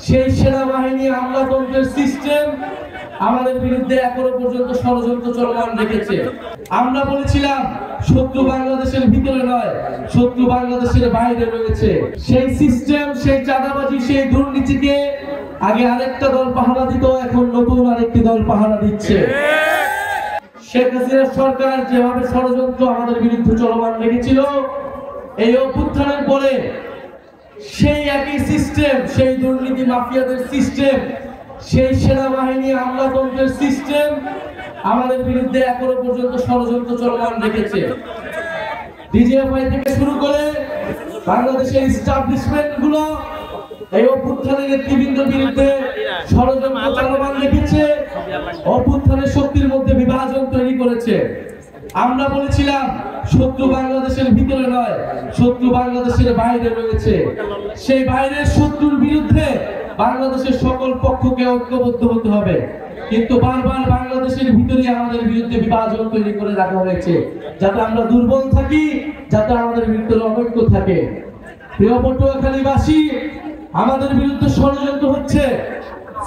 সেই সেনাবাহিনী আমলাতন্ত্রের সিস্টেম আমাদের বিরুদ্ধে এখনো পর্যন্ত ষড়যন্ত্র চলমান রেখেছে। আমরা বলেছিলাম শত্রু বাংলাদেশের ভিতরে নয়, শত্রু বাংলাদেশের বাইরে রয়েছে। সেই সিস্টেম, সেই চাঁদাবাজি, সেই দুর্নীতিকে আগে আরেকটা দল পাহারা দিত, এখন নতুন আরেকটি দল পাহারা দিচ্ছে। শেখ হাসিনা সরকার যেভাবে ষড়যন্ত্র আমাদের বিরুদ্ধে চলমান রেখেছিল, এই অভ্যুত্থানের পরে সেই একই সিস্টেম, সেই দুর্নীতি মাফিয়াদের সিস্টেম, সেই সেনাবাহিনী আমলাতন্ত্রের সিস্টেম আমাদের বিরুদ্ধে এখনো পর্যন্ত ষড়যন্ত্র চলমান রেখেছে। ডিজিএফআই থেকে শুরু করে বাংলাদেশের এস্টাবলিশমেন্ট গুলো এই অভ্যুত্থানের নেতৃবৃন্দের বিরুদ্ধে ষড়যন্ত্র চলমান রেখেছে, অভ্যুত্থানের শক্তির মধ্যে বিভাজন তৈরি করেছে। আমরা বলেছিলাম শত্রু বাংলাদেশের ভিতরে নয়, শত্রু বাংলাদেশের বাইরে রয়েছে। সেই বাইরের শত্রুর বিরুদ্ধে বাংলাদেশের সকল পক্ষকে ঐক্যবদ্ধ হতে হবে, কিন্তু বারবার বাংলাদেশের ভিতরে আমাদের বিরুদ্ধে বিভাজন তৈরি করে রাখা হয়েছে, যাতে আমরা দুর্বল থাকি, যাতে আমাদের বিরুদ্ধে অনৈক্য থাকে। প্রিয় পটুয়াখালীবাসী, আমাদের বিরুদ্ধে ষড়যন্ত্র হচ্ছে।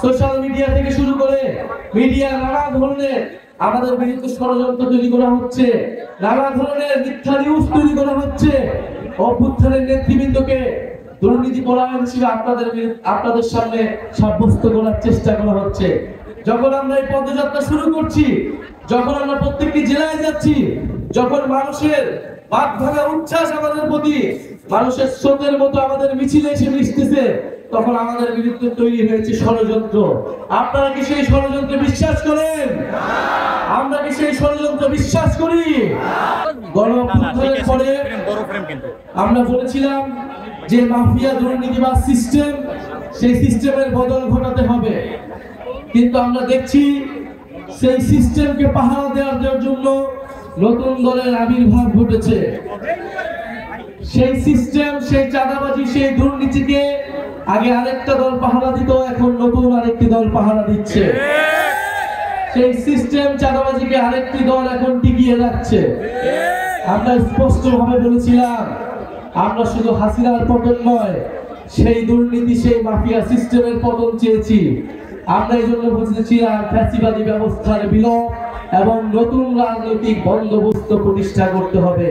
সোশ্যাল মিডিয়া থেকে শুরু করে মিডিয়া নানা ধরনের আমাদের বিরুদ্ধে ষড়যন্ত্র তৈরি করা হচ্ছে, নানা ধরনের মিথ্যা নিউজ তৈরি করা হচ্ছে। অভ্যুত্থানের নেতৃবৃন্দকে দুর্নীতি পরায়ণ হিসেবে আপনাদের সামনে সাব্যস্ত করার চেষ্টা করা হচ্ছে। যখন আমরা এই পদযাত্রা শুরু করছি, যখন আমরা প্রত্যেকটি জেলায় যাচ্ছি, যখন মানুষের বাদ ভাঙা উচ্ছ্বাস আমাদের প্রতি মানুষের স্রোতের মতো আমাদের মিছিলে এসে মিশতেছে, তখন আমাদের বিরুদ্ধে তৈরি হয়েছে ষড়যন্ত্র। আপনারা কি সেই ষড়যন্ত্রে বিশ্বাস করেন? আমরা কি সেই ষড়যন্ত্র বিশ্বাস করি? গণঅভ্যুত্থানের পরে আমরা বলেছিলাম যে মাফিয়া দুর্নীতিবাজ সিস্টেম, সেই সিস্টেমের বদল ঘটাতে হবে, কিন্তু আমরা দেখছি সেই সিস্টেমকে পাহারা দেওয়ার জন্য নতুন দলের আবির্ভাব ঘটেছে। সেই সিস্টেম, সেই চাঁদাবাজি, সেই দুর্নীতিকে আগে আরেকটা দল পাহারা দিত, এখন নতুন আরেকটি দল পাহারা দিচ্ছে। সেই সিস্টেম চাঁদাবাজিকে আরেকটি দল এখন টিকিয়ে রাখছে। আমরা স্পষ্টভাবে বলেছিলাম আমরা শুধু হাসিনার পতন নয়, সেই দুর্নীতি, সেই মাফিয়া সিস্টেমের পতন চেয়েছি। আমরা এই জন্য বুঝেছিলাম ফ্যাসিবাদী ব্যবস্থার বিলোপ এবং নতুন রাজনৈতিক বন্দোবস্ত প্রতিষ্ঠা করতে হবে।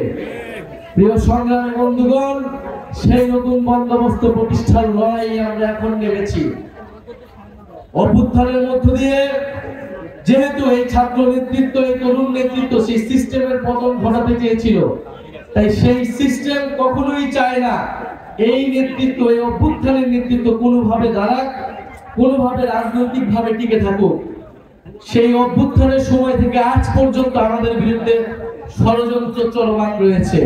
প্রিয় সংগ্রামী বন্ধুগণ, সেই নতুন বন্দোবস্ত প্রতিষ্ঠার লড়াইয়ে আমরা এখন নেমেছি। অভ্যুত্থানের মধ্য দিয়ে যেহেতু এই ছাত্র নেতৃত্ব, এই তরুণ নেতৃত্ব সেই সিস্টেমের পতন ঘটাতে চেয়েছিল, তাই সেই সিস্টেম কখনোই চায় না এই নেতৃত্ব, এই অভ্যুত্থানের নেতৃত্ব কোনোভাবে দাঁড়াক, কোনোভাবে রাজনৈতিকভাবে টিকে থাকুক। সেই অভ্যুত্থানের সময় থেকে আজ পর্যন্ত আমাদের বিরুদ্ধে ষড়যন্ত্র চলমান রয়েছে।